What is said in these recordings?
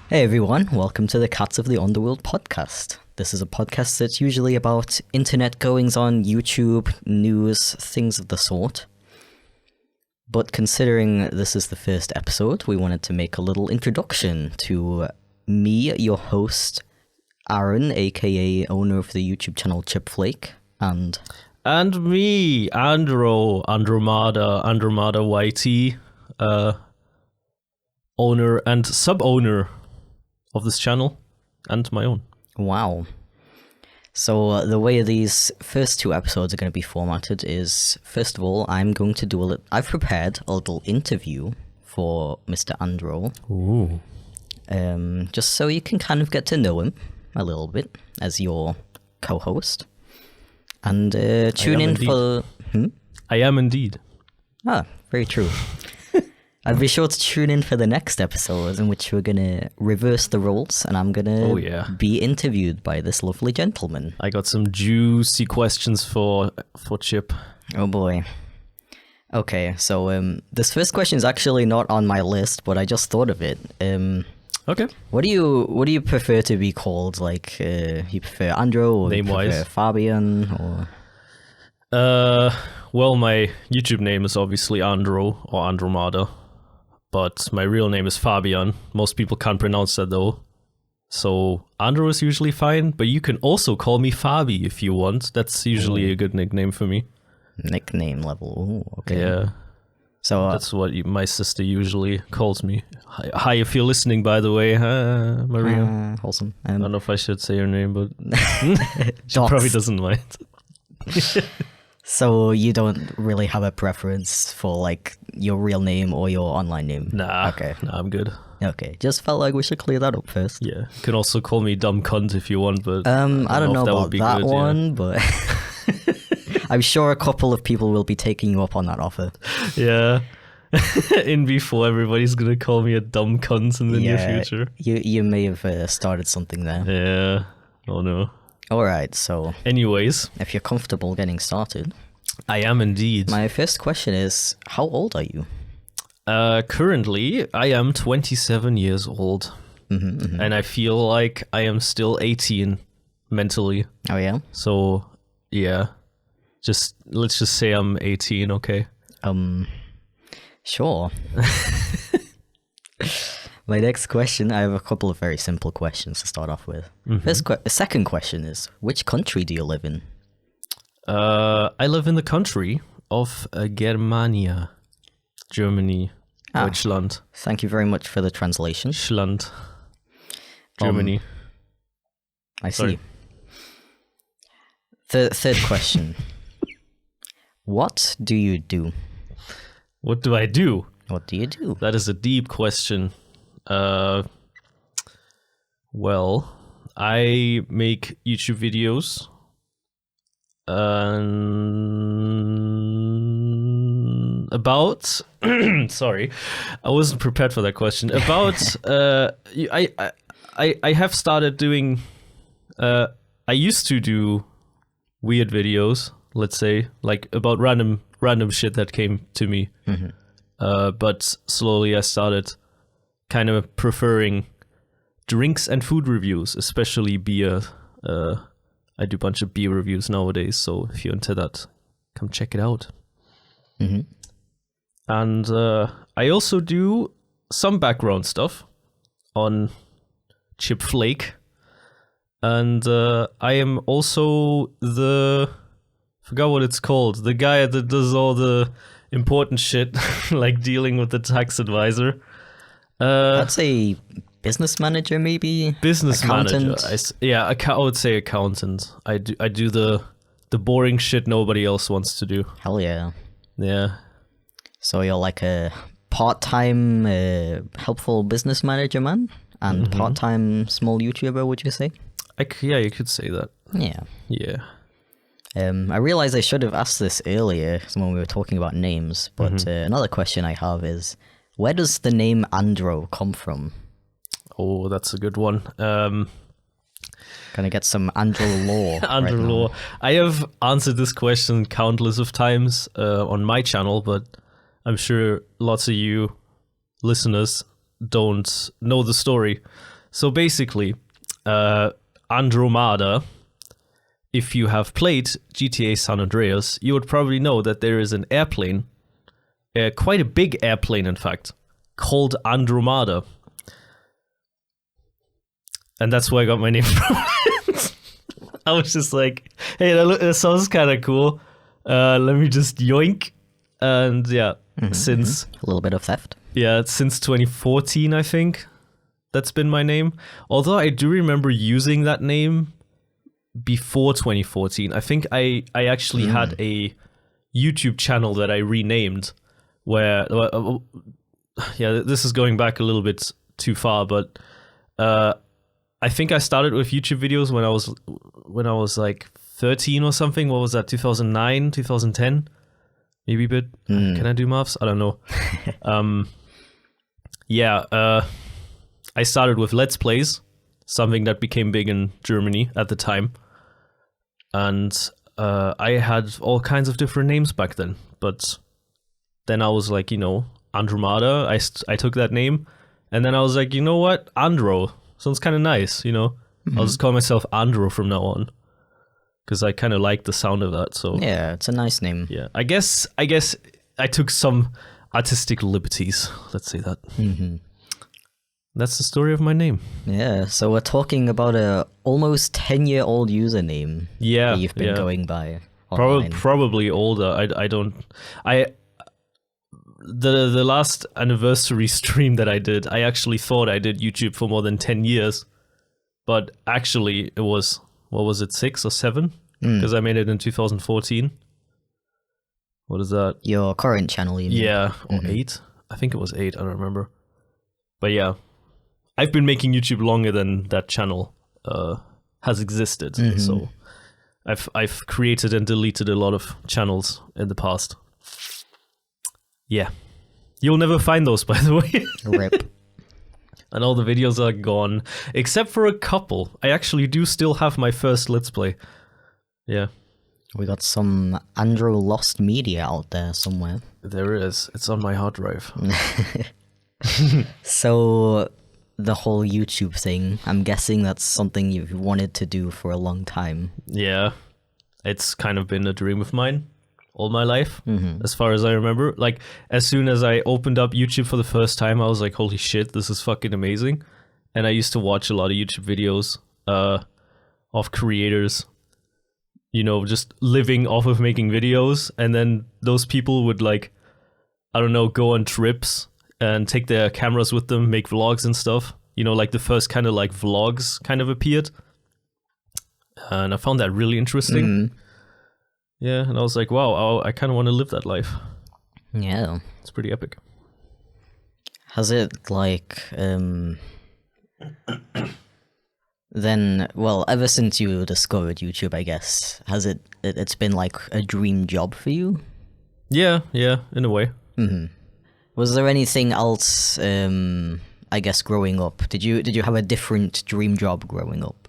Hey everyone, welcome to the Cats of the Underworld podcast. This is a podcast that's usually about internet goings on, YouTube, news, things of the sort. But considering this is the first episode, we wanted to make a little introduction to me, your host, Aaron, aka owner of the YouTube channel Chipflake, and me, Andro, Andromeda YT, owner and sub-owner of this channel, and my own. Wow. So the way these first two episodes are going to be formatted is, first of all, I'm going to do I've prepared a little interview for Mr. Andro. Ooh. Just so you can kind of get to know him a little bit as your co-host. And tune in for... I am indeed. Ah, very true. And be sure to tune in for the next episode in which we're going to reverse the roles and I'm going to be interviewed by this lovely gentleman. I got some juicy questions for Chip. Oh boy. Okay, so this first question is actually not on my list, but I just thought of it. Okay. What do you prefer to be called? Like, you prefer Andro or Name-wise? You prefer Fabian or... Well, my YouTube name is obviously Andro or Andromeda, but my real name is Fabian. Most people can't pronounce that though. So Andro is usually fine, but you can also call me Fabi if you want. That's usually a good nickname for me. Nickname level. Ooh, okay. Yeah. So that's what my sister usually calls me. Hi, if you're listening, by the way, Maria. Wholesome. I don't know if I should say her name, but she probably doesn't mind. So you don't really have a preference for like your real name or your online name? Nah. Okay. Nah, I'm good. Okay. Just felt like we should clear that up first. Yeah. You can also call me dumb cunt if you want, but I don't know about that good, one, but I'm sure a couple of people will be taking you up on that offer. Yeah. In before everybody's gonna call me a dumb cunt in the near future. You may have started something there. Yeah. Oh no. Alright, so... Anyways. If you're comfortable getting started... I am indeed. My first question is, how old are you? Currently, I am 27 years old. And I feel like I am still 18 mentally. Oh yeah? So, yeah. Let's just say I'm 18, okay? Sure. My next question, I have a couple of very simple questions to start off with. The second question is, which country do you live in? I live in the country of Germania, Germany, Deutschland. Thank you very much for the translation. Schland, Germany. I see. Third question. What do you do? What do I do? What do you do? That is a deep question. Well, I make YouTube videos about sorry, I wasn't prepared for that question. About I have started doing I used to do weird videos, let's say, like about random shit that came to me. But slowly I started kind of preferring drinks and food reviews, especially beer. I do a bunch of beer reviews nowadays, so if you're into that, come check it out. And I also do some background stuff on Chipflake. And I am also forgot what it's called, the guy that does all the important shit, like dealing with the tax advisor. I'd say business manager, maybe. Business accountant. Manager. I would say accountant. I do the boring shit nobody else wants to do. Hell yeah. Yeah. So you're like a part-time helpful business manager man and part-time small YouTuber, would you say? Yeah, you could say that. Yeah. Yeah. I realized I should have asked this earlier when we were talking about names, but another question I have is, where does the name Andro come from? Oh, that's a good one. Gonna get some Andro lore. Andro lore. I have answered this question countless of times on my channel, but I'm sure lots of you listeners don't know the story. So basically, Andromeda, if you have played GTA San Andreas, you would probably know that there is an airplane, quite a big airplane in fact, called Andromeda. And that's where I got my name from. I was just like, hey, that sounds kind of cool. Let me just yoink. And yeah, since... A little bit of theft. Yeah, since 2014, I think, that's been my name. Although I do remember using that name before 2014. I think I actually had a YouTube channel that I renamed where... yeah, this is going back a little bit too far, but... I think I started with YouTube videos when I was like 13 or something. What was that? 2009, 2010, maybe a bit. Can I do maths? I don't know. I started with Let's Plays, something that became big in Germany at the time, and I had all kinds of different names back then. But then I was like, Andromeda. I took that name, and then I was like, you know what, Andro. Sounds kind of nice, I'll just call myself Andro from now on, because I kind of like the sound of that. So yeah, it's a nice name. Yeah, I guess I took some artistic liberties. Let's say that. That's the story of my name. Yeah, so we're talking about a almost 10-year-old username. Yeah, that you've been going by. Online. Probably older. The last anniversary stream that I did, I actually thought I did YouTube for more than 10 years. But actually, it was, 6 or 7? Because I made it in 2014. What is that? Your current channel, you mean? Yeah, or 8? I think it was 8, I don't remember. But yeah, I've been making YouTube longer than that channel has existed. So I've created and deleted a lot of channels in the past. Yeah. You'll never find those, by the way. RIP. And all the videos are gone, except for a couple. I actually do still have my first Let's Play. Yeah. We got some Andro lost media out there somewhere. There is. It's on my hard drive. So, the whole YouTube thing, I'm guessing that's something you've wanted to do for a long time. Yeah. It's kind of been a dream of mine. All my life, as far as I remember. Like, as soon as I opened up YouTube for the first time, I was like, holy shit, this is fucking amazing. And I used to watch a lot of YouTube videos of creators, just living off of making videos. And then those people would, like, I don't know, go on trips and take their cameras with them, make vlogs and stuff. Like the first kind of like vlogs kind of appeared. And I found that really interesting. Yeah, and I was like, wow, I kind of want to live that life. Yeah. It's pretty epic. Has it, like, then, well, ever since you discovered YouTube, I guess, has it's been, like, a dream job for you? Yeah, in a way. Was there anything else, I guess, growing up? Did you have a different dream job growing up?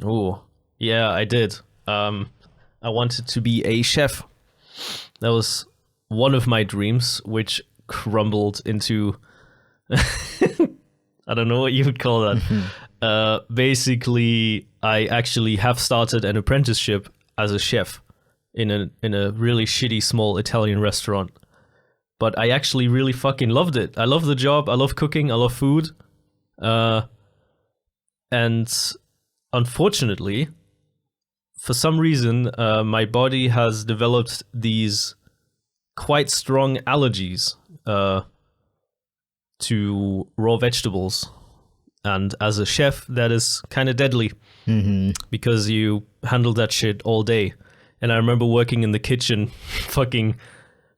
Oh, yeah, I did. I wanted to be a chef. That was one of my dreams, which crumbled into... I don't know what you would call that. Basically, I actually have started an apprenticeship as a chef in a really shitty small Italian restaurant. But I actually really fucking loved it. I love the job. I love cooking. I love food. And unfortunately... for some reason, my body has developed these quite strong allergies to raw vegetables. And as a chef, that is kind of deadly because you handle that shit all day. And I remember working in the kitchen, fucking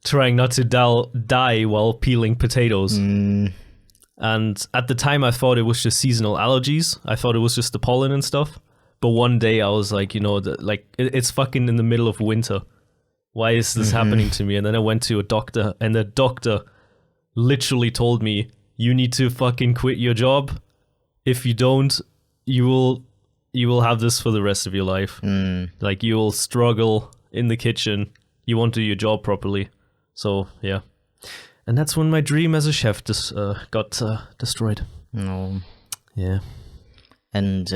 trying not to die while peeling potatoes. And at the time, I thought it was just seasonal allergies. I thought it was just the pollen and stuff. But one day I was like, it's fucking in the middle of winter. Why is this happening to me? And then I went to a doctor, and the doctor literally told me, you need to fucking quit your job. If you don't, you will have this for the rest of your life. Like, you will struggle in the kitchen. You won't do your job properly. So, yeah. And that's when my dream as a chef got destroyed. No. Yeah. And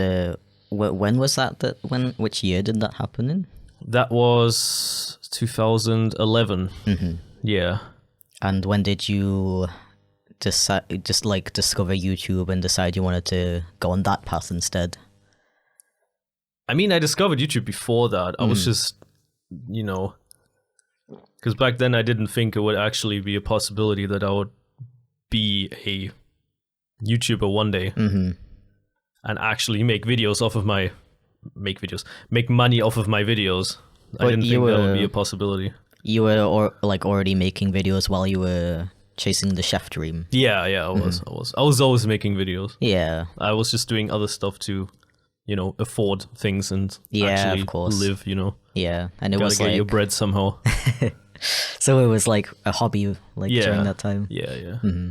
when was that? Which year did that happen in? That was 2011. Mm-hmm. Yeah. And when did you discover YouTube and decide you wanted to go on that path instead? I mean, I discovered YouTube before that. I was just, because back then I didn't think it would actually be a possibility that I would be a YouTuber one day and actually make money off of my videos. But I didn't think that would be a possibility. You were already making videos while you were chasing the chef dream. Yeah, I was always making videos. Yeah. I was just doing other stuff to, afford things and actually of course. Live, Yeah, and it Gotta was get your bread somehow. So it was like a hobby, during that time. Yeah. Mm-hmm.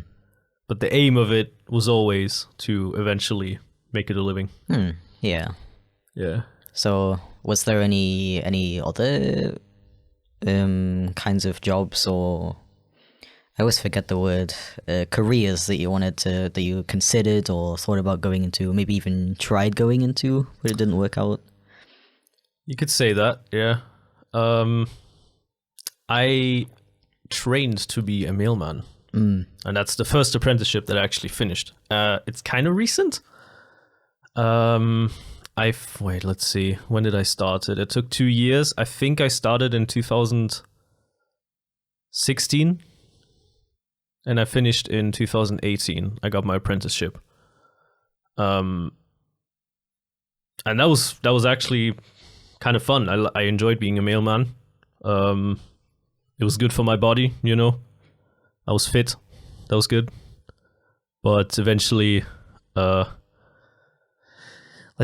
But the aim of it was always to eventually make it a living. Yeah. Yeah. So was there any other kinds of jobs, or I always forget the word, careers that you considered or thought about going into, maybe even tried going into, but it didn't work out? You could say that, yeah. I trained to be a mailman, and that's the first apprenticeship that I actually finished. It's kind of recent. Let's see, when did I start it? It took 2 years. I think I started in 2016, and I finished in 2018. I got my apprenticeship. And that was actually kind of fun. I enjoyed being a mailman. It was good for my body, I was fit. That was good. But eventually, let's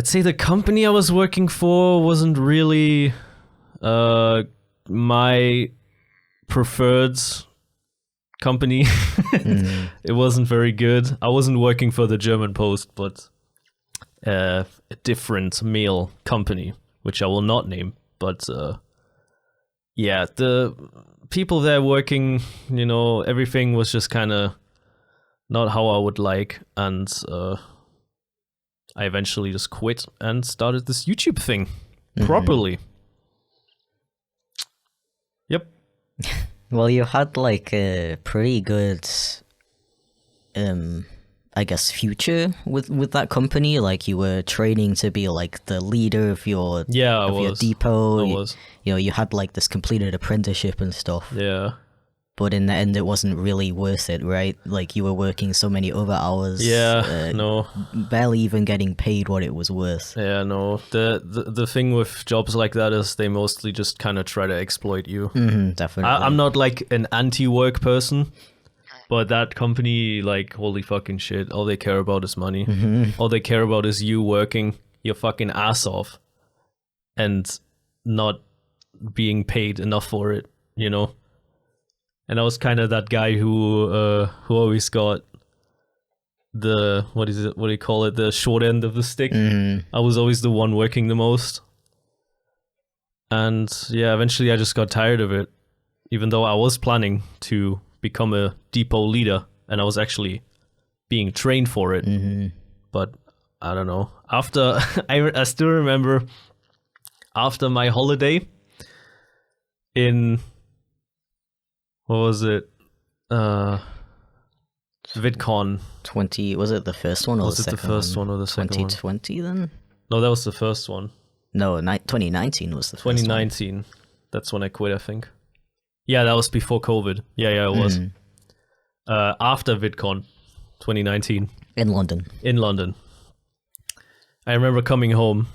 say the company I was working for wasn't really my preferred company. It wasn't very good. I wasn't working for the German Post, but a different mail company, which I will not name. But the people there working, everything was just kind of not how I would like, and I eventually just quit and started this YouTube thing properly. Yep. Well, you had a pretty good, I guess, future with that company. You were training to be the leader of your your depot. I was. You had this completed apprenticeship and stuff. Yeah. But in the end, it wasn't really worth it, right? You were working so many over hours. Yeah, no. Barely even getting paid what it was worth. Yeah, no. The thing with jobs like that is they mostly just kind of try to exploit you. Definitely. I'm not an anti-work person, but that company, holy fucking shit, all they care about is money. All they care about is you working your fucking ass off and not being paid enough for it, And I was kind of that guy who always got the what do you call it, the short end of the stick. I was always the one working the most, and eventually I just got tired of it. Even though I was planning to become a depot leader, and I was actually being trained for it, but I don't know. After I still remember after my holiday in. What was it? VidCon. 20, was it the first one or was the second one? Was it the first one or the second 2020 then? No, that was the first one. No, 2019 was the first 2019. one. That's when I quit, I think. Yeah, that was before COVID. Yeah, it was. After VidCon, 2019. In London. I remember coming home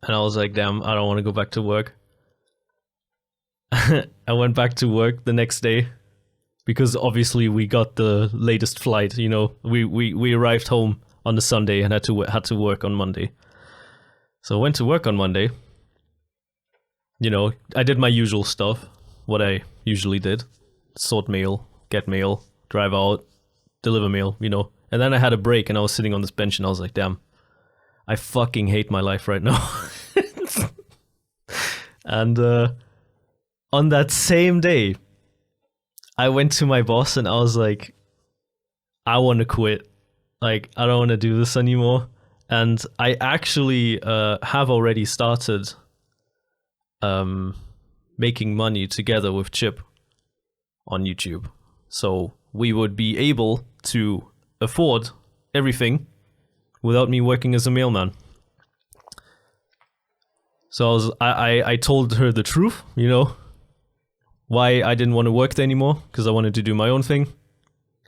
and I was like, damn, I don't want to go back to work. I went back to work the next day because obviously we got the latest flight. We arrived home on the Sunday and had to work on Monday. So I went to work on Monday. I did my usual stuff, what I usually did: sort mail, get mail, drive out, deliver mail. And then I had a break and I was sitting on this bench and I was like, damn, I fucking hate my life right now. And on that same day, I went to my boss and I was like, I want to quit. Like, I don't want to do this anymore. And I actually have already started making money together with Chip on YouTube. So we would be able to afford everything without me working as a mailman. So I told her the truth, you know, why I didn't want to work there anymore, because I wanted to do my own thing.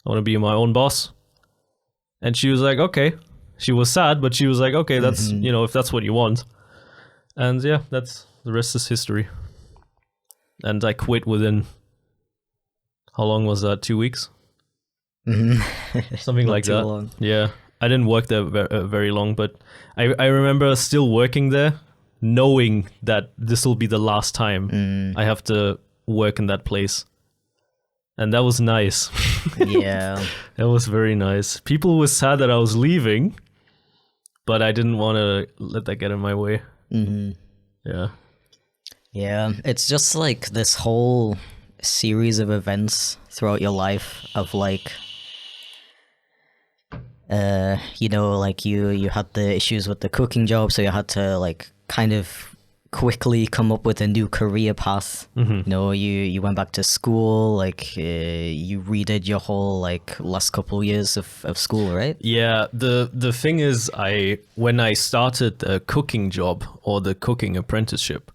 I want to be my own boss. And she was like, okay. She was sad, but she was like, okay, that's, you know, if that's what you want. And yeah, that's, the rest is history. And I quit within, how long was that? 2 weeks? Something like that. Long. Yeah. I didn't work there very long, but I remember still working there, knowing that this will be the last time I have to work in that place. And that was nice. Yeah. That was very nice. People were sad that I was leaving, but I didn't want to let that get in my way. Yeah. Yeah, it's just like this whole series of events throughout your life of like, you know, like you had the issues with the cooking job, so you had to like kind of quickly come up with a new career path. You know, you went back to school, like you redid your whole like last couple of years of school, right? Yeah, the thing is, when I started the cooking job or the cooking apprenticeship,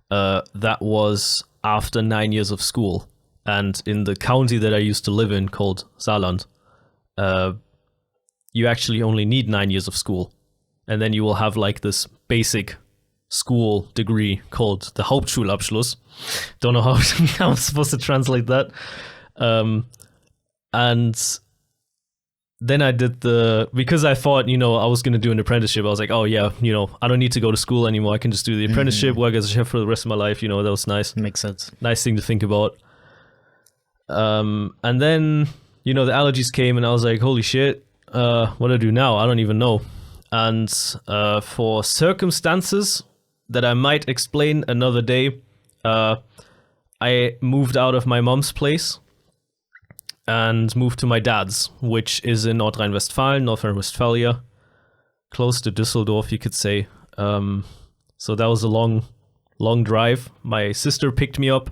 that was after 9 years of school. And in the county that I used to live in, called Saarland, you actually only need 9 years of school. And then you will have like this basic school degree called the Hauptschulabschluss. Don't know how I'm supposed to translate that. And then I did because I thought, you know, I was going to do an apprenticeship. I was like, oh yeah, you know, I don't need to go to school anymore. I can just do the apprenticeship, work as a chef for the rest of my life. You know, that was nice. Makes sense. Nice thing to think about. And then, you know, the allergies came and I was like, holy shit, what do I do now? I don't even know. And for circumstances that I might explain another day, I moved out of my mom's place and moved to my dad's, which is in North Rhine-Westphalia, close to Düsseldorf, you could say. So that was a long drive. My sister picked me up.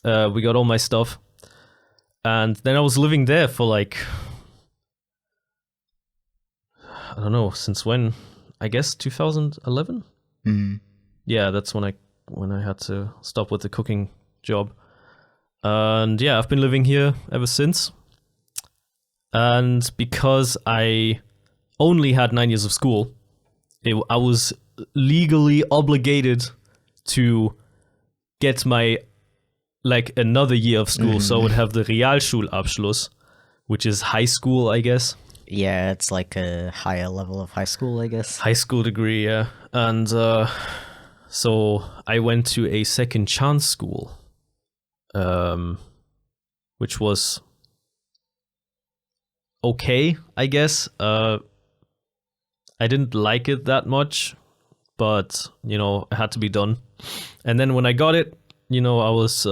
We got all my stuff. And then I was living there for like, I don't know, since when? I guess 2011? Yeah, that's when I had to stop with the cooking job. And yeah, I've been living here ever since. And because I only had 9 years of school, I was legally obligated to get my, like, another year of school. So I would have the Realschulabschluss, which is high school, I guess. Yeah, it's like a higher level of high school, I guess. High school degree, yeah. And so I went to a second chance school, which was okay, I guess. I didn't like it that much, but, you know, it had to be done. And then when I got it, you know, I was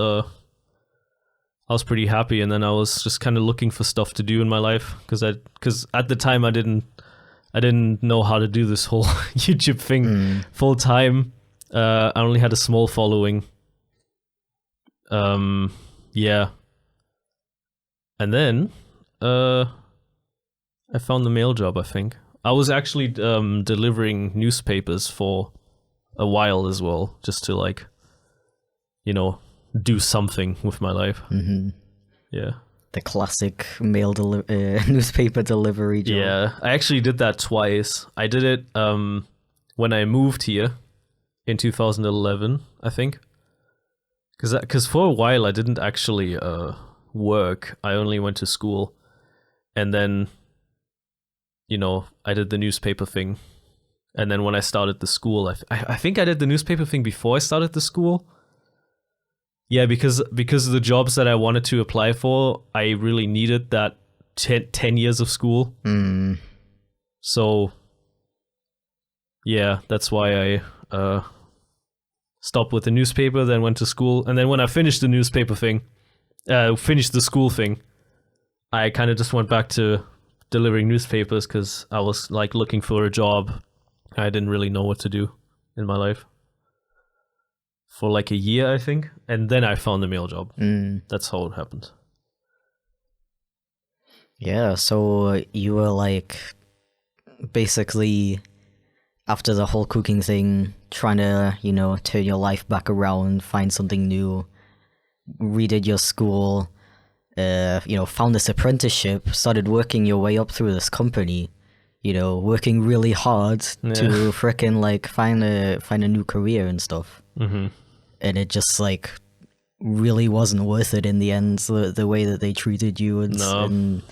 pretty happy, and then I was just kind of looking for stuff to do in my life, because at the time I didn't know how to do this whole YouTube thing full time. I only had a small following. Yeah. And then I found the mail job, I think. I was actually delivering newspapers for a while as well, just to, like, you know, do something with my life. Yeah. The classic newspaper delivery job. Yeah, I actually did that twice. I did it when I moved here in 2011, I think. Because for a while I didn't actually work. I only went to school. And then, you know, I did the newspaper thing. And then when I started the school, I think I did the newspaper thing before I started the school. Yeah, because of the jobs that I wanted to apply for, I really needed that 10 years of school. So, yeah, that's why I stopped with the newspaper, then went to school. And then when I finished the newspaper thing, finished the school thing, I kind of just went back to delivering newspapers because I was like looking for a job. I didn't really know what to do in my life for like a year, I think. And then I found a mail job. That's how it happened. Yeah, so you were like basically after the whole cooking thing, trying to, you know, turn your life back around, find something new, redid your school, you know, found this apprenticeship, started working your way up through this company, you know, working really hard to frickin' like find a new career and stuff. Mm-hmm. And it just like really wasn't worth it in the end, the way that they treated you and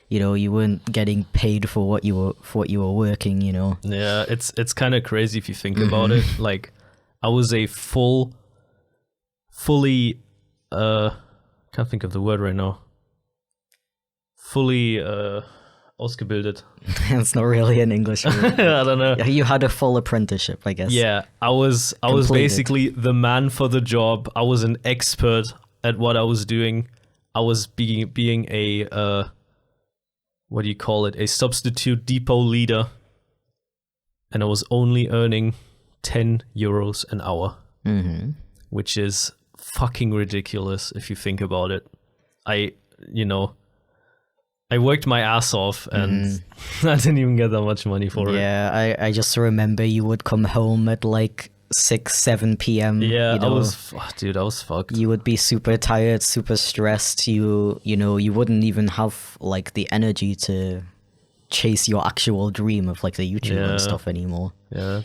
you know, you weren't getting paid for what you were working, you know. Yeah, it's kind of crazy if you think about it. Like, I was a fully can't think of the word right now. Fully ausgebildet. It's not really an English word. I don't know. You had a full apprenticeship, I guess. Yeah, I was basically the man for the job. I was an expert at what I was doing. I was being a what do you call it? A substitute depot leader. And I was only earning 10 euros an hour, which is fucking ridiculous if you think about it. I worked my ass off and I didn't even get that much money for it. Yeah, I just remember you would come home at like 6-7 p.m. Yeah, you know, I was fucked. You would be super tired, super stressed. You know, you wouldn't even have like the energy to chase your actual dream of like the YouTube and stuff anymore. Yeah,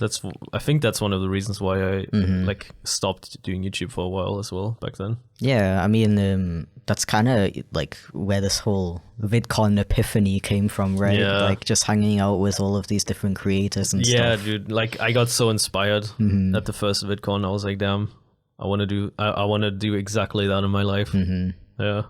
I think that's one of the reasons why I like stopped doing YouTube for a while as well back then. Yeah, I mean, that's kind of like where this whole VidCon epiphany came from, right? Yeah. Like just hanging out with all of these different creators and stuff. Yeah, dude. Like I got so inspired at the first VidCon. I was like, damn, I want to do exactly that in my life. Yeah.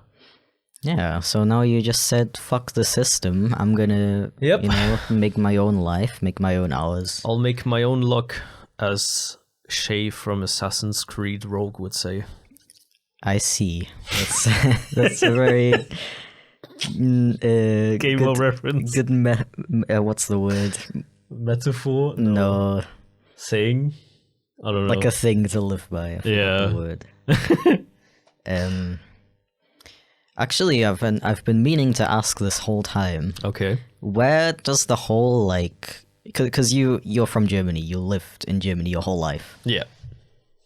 Yeah, so now you just said, fuck the system. I'm gonna, you know, make my own life, make my own hours. I'll make my own luck, as Shay from Assassin's Creed Rogue would say. I see. That's a very gamer reference. Good, what's the word? Metaphor? No. Saying? I don't know. Like a thing to live by. I forgot the word. Actually, I've been meaning to ask this whole time. Okay. Where does the whole like, because you're from Germany, you lived in Germany your whole life. Yeah.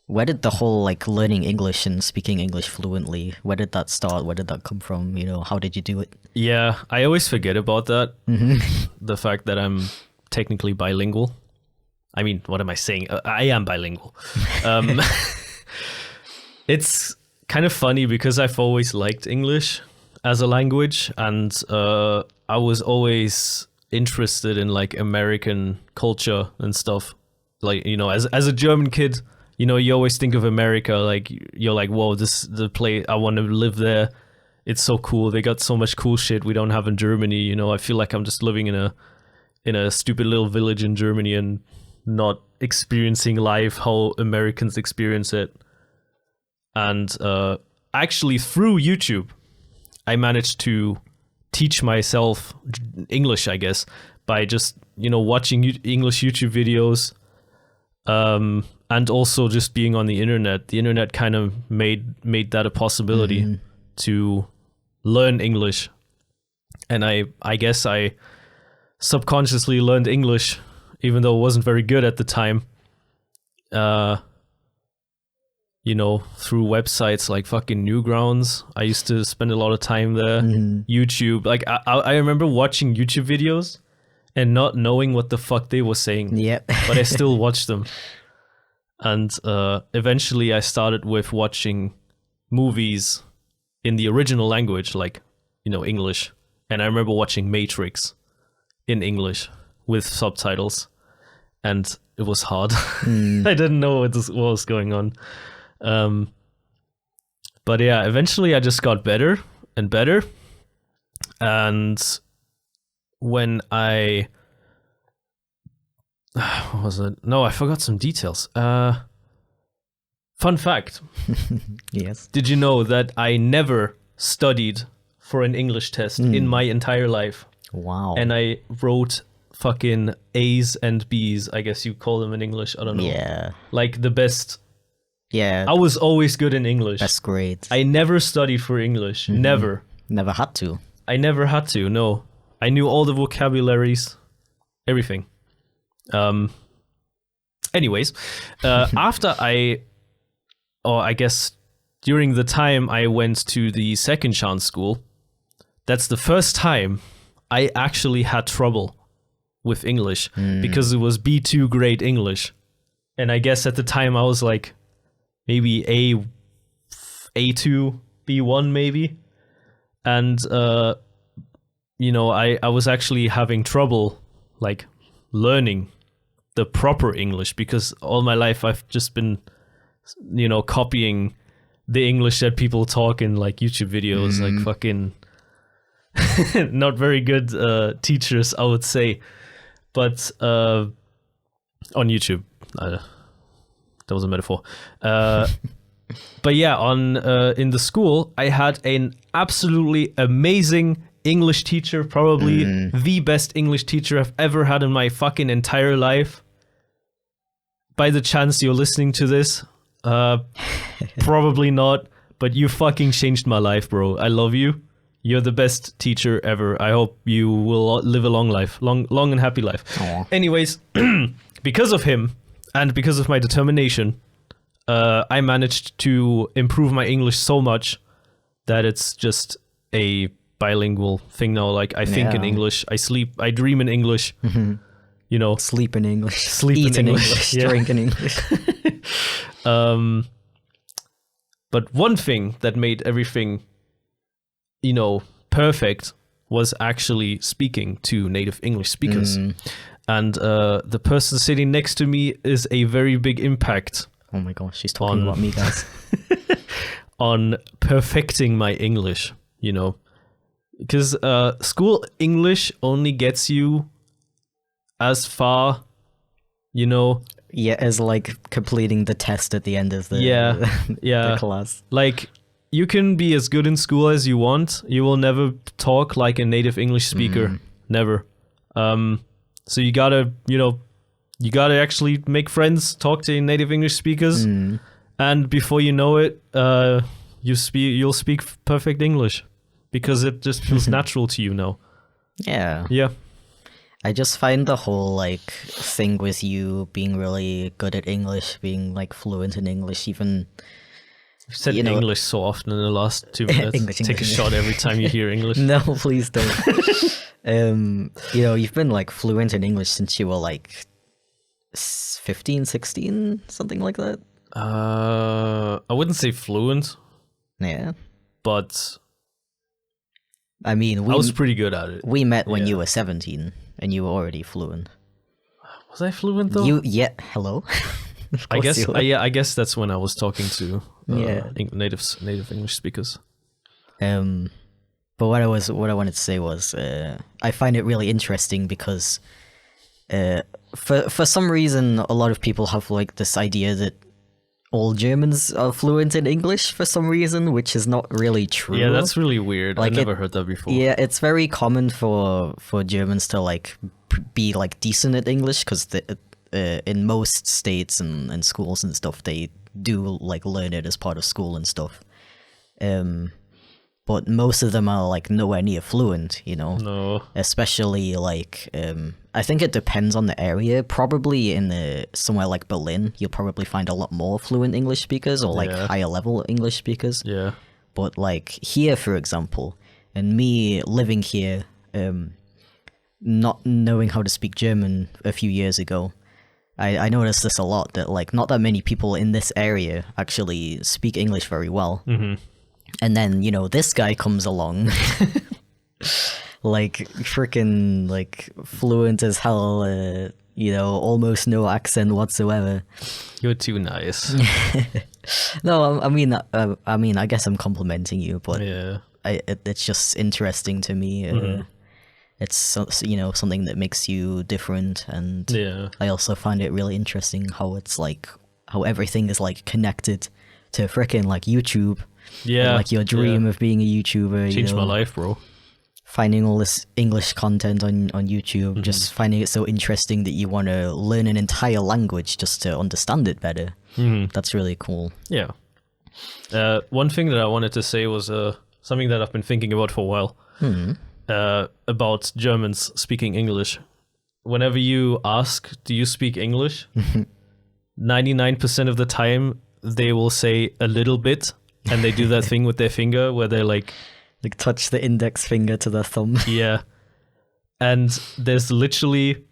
Where did the whole like learning English and speaking English fluently? Where did that start? Where did that come from? You know, how did you do it? Yeah, I always forget about that. The fact that I'm technically bilingual. I mean, what am I saying? I am bilingual. It's kind of funny because I've always liked English as a language, and I was always interested in like American culture and stuff. Like, you know, as a German kid, you know, you always think of America, like you're like, whoa, this is the place, I want to live there. It's so cool. They got so much cool shit we don't have in Germany. You know, I feel like I'm just living in a stupid little village in Germany and not experiencing life how Americans experience it. And actually, through YouTube, I managed to teach myself English, I guess, by just, you know, watching English YouTube videos, and also just being on the internet. The internet kind of made that a possibility to learn English. And I guess I subconsciously learned English, even though it wasn't very good at the time. You know, through websites like fucking Newgrounds. I used to spend a lot of time there. YouTube. Like, I remember watching YouTube videos and not knowing what the fuck they were saying. Yep. But I still watched them. And eventually I started with watching movies in the original language, like, you know, English. And I remember watching Matrix in English with subtitles. And it was hard. I didn't know what was going on. But yeah, eventually I just got better and better. And when what was it? No, I forgot some details. Fun fact. Yes. Did you know that I never studied for an English test in my entire life. Wow. And I wrote fucking A's and B's, I guess you call them in English. I don't know. Yeah. Like the best. Yeah. I was always good in English. Best grades. I never studied for English. Never. Never had to. I never had to, no. I knew all the vocabularies, everything. Anyways, after I guess during the time I went to the second chance school, that's the first time I actually had trouble with English because it was B2 grade English. And I guess at the time I was like maybe A2, B1 maybe. And, you know, I was actually having trouble like learning the proper English because all my life I've just been, you know, copying the English that people talk in like YouTube videos, like fucking not very good teachers, I would say. But on YouTube, that was a metaphor. But yeah, on in the school, I had an absolutely amazing English teacher, probably the best English teacher I've ever had in my fucking entire life. By the chance you're listening to this, probably not, but you fucking changed my life, bro. I love you. You're the best teacher ever. I hope you will live a long life, long and happy life. Aww. Anyways, because of him and because of my determination, I managed to improve my English so much that it's just a bilingual thing now. Like I think in English, I sleep, I dream in English. You know, Sleep in English. Sleep Eat in in English, English. yeah. Drink in English. But one thing that made everything, you know, perfect was actually speaking to native English speakers. And the person sitting next to me is a very big impact. Oh my gosh, she's talking about me, guys. On perfecting my English, you know. Because school English only gets you as far, you know. Yeah, as like completing the test at the end of the, the class. Like, you can be as good in school as you want. You will never talk like a native English speaker. Never. So you gotta, you know, you gotta actually make friends, talk to native English speakers. And before you know it, you'll speak perfect English because it just feels natural to you now. Yeah. Yeah. I just find the whole like thing with you being really good at English, being like fluent in English, even You've said you know, English so often in the last 2 minutes. Take a shot every time you hear English. No, please don't. You know, you've been like fluent in English since you were like 15, 16, something like that. I wouldn't say fluent, Yeah. but I mean, I was pretty good at it. we met when you were 17 and you were already fluent. Was I fluent though? Hello? I guess I guess that's when I was talking to native English speakers. But what I wanted to say was I find it really interesting because for some reason a lot of people have like this idea that all Germans are fluent in English for some reason, which is not really true. Yeah, that's really weird. Like I never heard that before. Yeah, it's very common for Germans to like be like decent at English because in most states and schools and stuff they do like learn it as part of school and stuff. But most of them are like nowhere near fluent, you know. No. Especially like I think it depends on the area. Probably in somewhere like Berlin, you'll probably find a lot more fluent English speakers or like higher level English speakers. Yeah. But like here, for example, and me living here, not knowing how to speak German a few years ago, I noticed this a lot, that like not that many people in this area actually speak English very well. And then, you know, this guy comes along like freaking like fluent as hell, you know, almost no accent whatsoever. You're too nice. No, I mean, I guess I'm complimenting you, but Yeah. it's just interesting to me. It's, you know, something that makes you different, and Yeah. I also find it really interesting how it's like how everything is like connected to freaking like YouTube. Yeah. Like your dream of being a YouTuber. Changed my life, bro. Finding all this English content on YouTube, just finding it so interesting that you want to learn an entire language just to understand it better. That's really cool. Yeah. One thing that I wanted to say was something that I've been thinking about for a while about Germans speaking English. Whenever you ask, do you speak English? 99% of the time, they will say a little bit, and they do that thing with their finger where they're like touch the index finger to the thumb. Yeah. And there's literally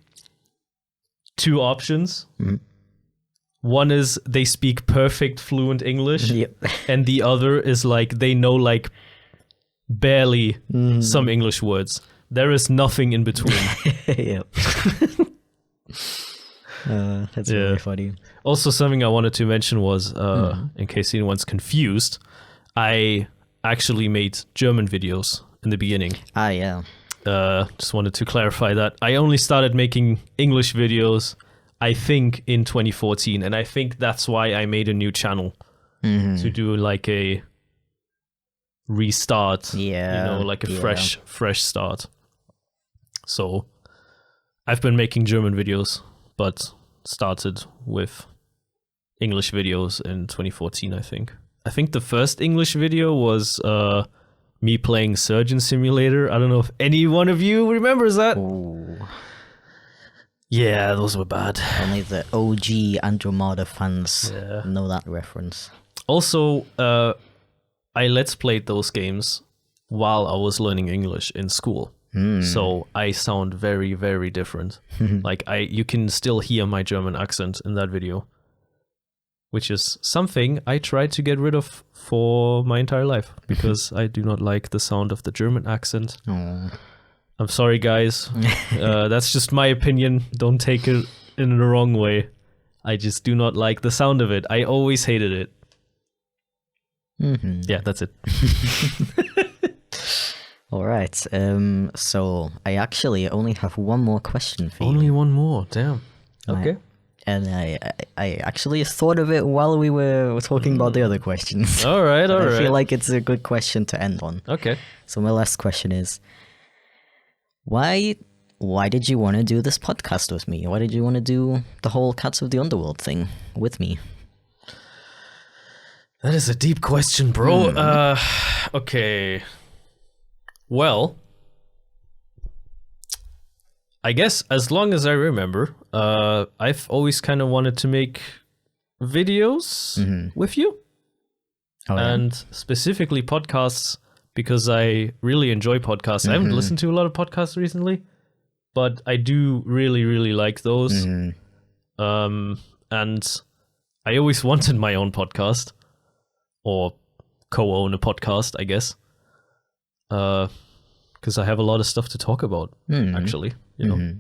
two options. One is they speak perfect, fluent English. Yep. And the other is like they know like barely some English words. There is nothing in between. Yep. That's really funny. Also, something I wanted to mention was, in case anyone's confused, I actually made German videos in the beginning. Yeah. Just wanted to clarify that. I only started making English videos, I think, in 2014, and I think that's why I made a new channel to do like a restart. Yeah. You know, like a fresh start. So I've been making German videos, but started with English videos in 2014, I think. I think the first English video was me playing Surgeon Simulator. I don't know if any one of you remembers that. Ooh. Yeah, those were bad. Only the OG Andro fans know that reference. Also, I Let's Played those games while I was learning English in school. So I sound very, very different. Like you can still hear my German accent in that video, which is something I tried to get rid of for my entire life because I do not like the sound of the German accent. Oh. I'm sorry, guys. That's just my opinion. Don't take it in the wrong way. I just do not like the sound of it. I always hated it. Yeah, that's it. All right. So I actually only have one more question for you. Only one more. Damn. Okay. And I actually thought of it while we were talking about the other questions. All right. I feel like it's a good question to end on. Okay. So my last question is, why did you want to do this podcast with me? Why did you want to do the whole Cats of the Underworld thing with me? That is a deep question, bro. Okay. Well, I guess as long as I remember, I've always kind of wanted to make videos with you. And specifically podcasts, because I really enjoy podcasts. I haven't listened to a lot of podcasts recently, but I do really, really like those. And I always wanted my own podcast, or co-own a podcast, I guess. Because I have a lot of stuff to talk about, actually, you know.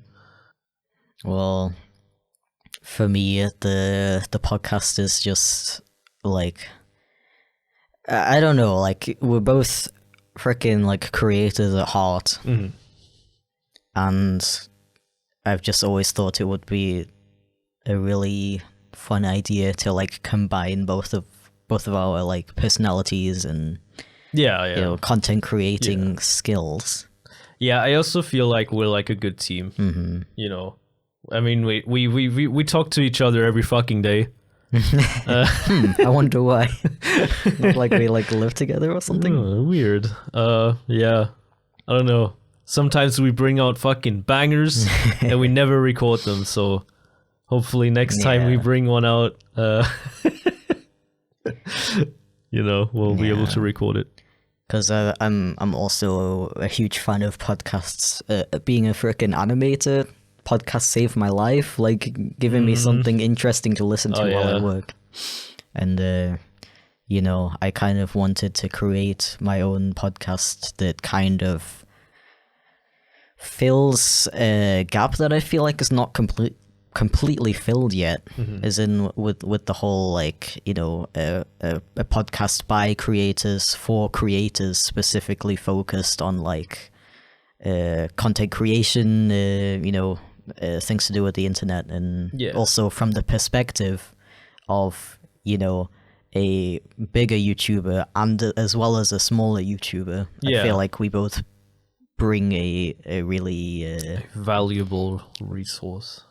Well, for me, the podcast is just like, I don't know, like we're both freaking like creators at heart, and I've just always thought it would be a really fun idea to like combine both of our like personalities and you know, content creating skills. Yeah, I also feel like we're like a good team. You know, I mean, we talk to each other every fucking day. I wonder why. Not like we like live together or something. Weird. Yeah, I don't know. Sometimes we bring out fucking bangers and we never record them. So hopefully next time we bring one out, you know, we'll be able to record it. Because I'm also a huge fan of podcasts. Being a freaking animator, podcasts saved my life, like giving me something interesting to listen to while I work. And you know, I kind of wanted to create my own podcast that kind of fills a gap that I feel like is not completely filled yet, as in with the whole like, you know, a podcast by creators for creators, specifically focused on like content creation, you know, things to do with the internet, and also from the perspective of, you know, a bigger YouTuber and as well as a smaller YouTuber. Yeah. I feel like we both bring a really valuable resource,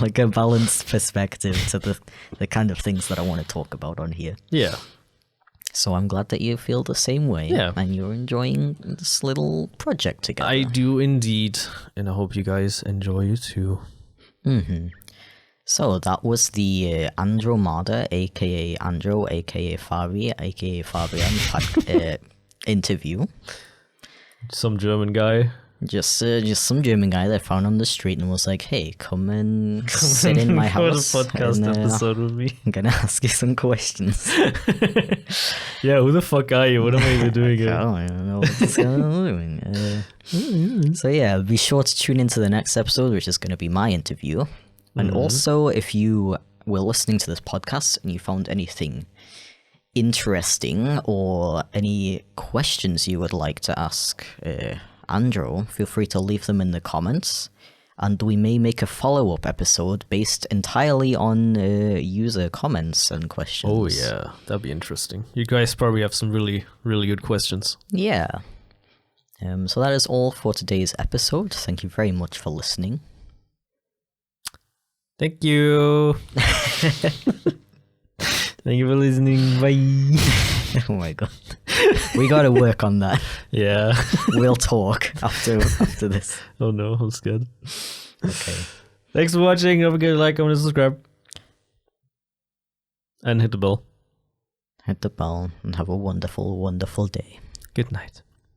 like a balanced perspective to the kind of things that I want to talk about on here. Yeah. So I'm glad that you feel the same way, Yeah. and you're enjoying this little project together. I do indeed, and I hope you guys enjoy it too. So that was the Andro Mada, aka Andro, aka Fabi, aka Fabian interview. Some German guy. Just some German guy that I found on the street and was like, "Hey, come and sit in my house. For the podcast and, episode with me. I'm gonna ask you some questions." Yeah, who the fuck are you? What am I even doing I here? don't know what's going on. So yeah, be sure to tune into the next episode, which is going to be my interview. And also, if you were listening to this podcast and you found anything interesting or any questions you would like to ask Andro, feel free to leave them in the comments, and we may make a follow-up episode based entirely on user comments and questions. Oh yeah, that'd be interesting. You guys probably have some really, really good questions. Yeah. So that is all for today's episode. Thank you very much for listening. Thank you. Thank you for listening. Bye. Oh my god. We gotta work on that. Yeah. We'll talk after this. Oh no, I'm scared. Okay. Thanks for watching. Don't forget to like, comment, and subscribe. And hit the bell. Hit the bell and have a wonderful, wonderful day. Good night.